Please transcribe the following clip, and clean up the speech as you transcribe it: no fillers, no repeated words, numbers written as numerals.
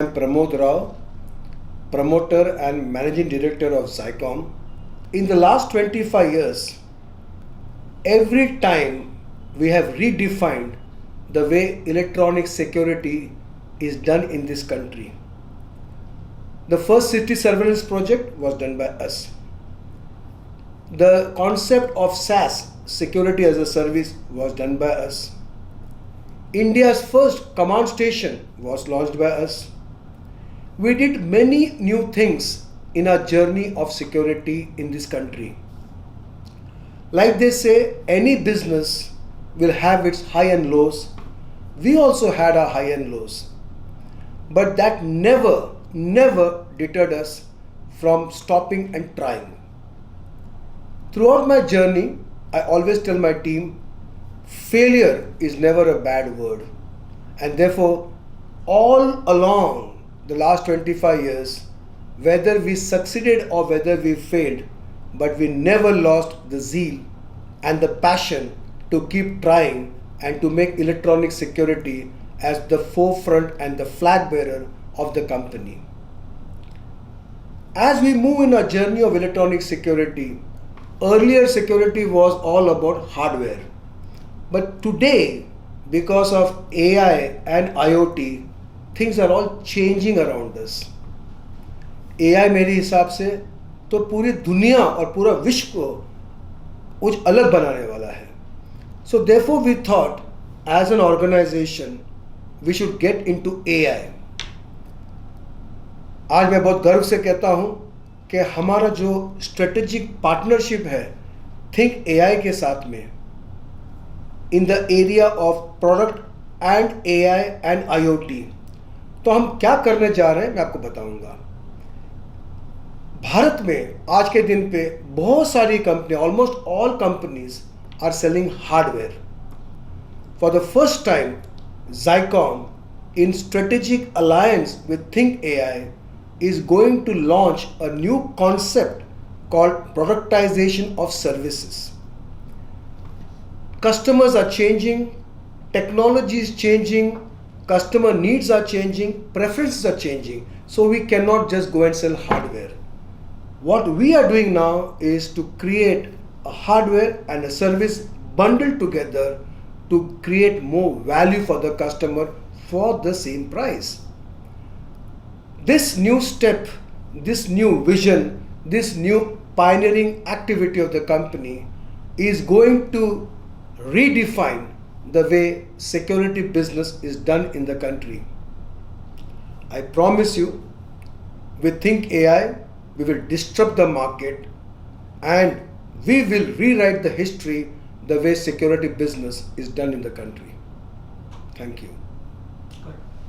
I'm Pramod Rao, promoter and managing director of Zycom. In the last 25 years, every time we have redefined the way electronic security is done in this country. The first city surveillance project was done by us. The concept of SaaS, security as a service, was done by us. India's first command station was launched by us. We did many new things in our journey of security in this country. Like they say, any business will have its high and lows. We also had our high and lows. But that never deterred us from stopping and trying. Throughout my journey, I always tell my team, failure is never a bad word. And therefore, all along the last 25 years, whether we succeeded or whether we failed, but we never lost the zeal and the passion to keep trying and to make electronic security as the forefront and the flag bearer of the company. As we move in our journey of electronic security, earlier security was all about hardware. But today, because of AI and IoT, things are all changing around us. AI मेरे हिसाब से तो पूरी दुनिया और पूरा विश्व को कुछ अलग बनाने वाला है. So therefore we thought as an organization we should get into AI. आज मैं बहुत गर्व से कहता हूँ कि हमारा जो स्ट्रेटेजिक पार्टनरशिप है थिंक AI के साथ में in the area of product and AI and IoT, तो हम क्या करने जा रहे हैं मैं आपको बताऊंगा. भारत में आज के दिन पे बहुत सारी company, almost all companies are selling hardware. For the first time Zycom in strategic alliance with Think AI is going to launch a new concept called productization of services. Customers are changing, technology is changing, customer needs are changing, preferences are changing, so we cannot just go and sell hardware. What we are doing now is to create a hardware and a service bundled together to create more value for the customer for the same price. This new step, this new vision, this new pioneering activity of the company is going to redefine the way security business is done in the country. I promise you, with Think AI, we will disrupt the market and we will rewrite the history the way security business is done in the country. Thank you.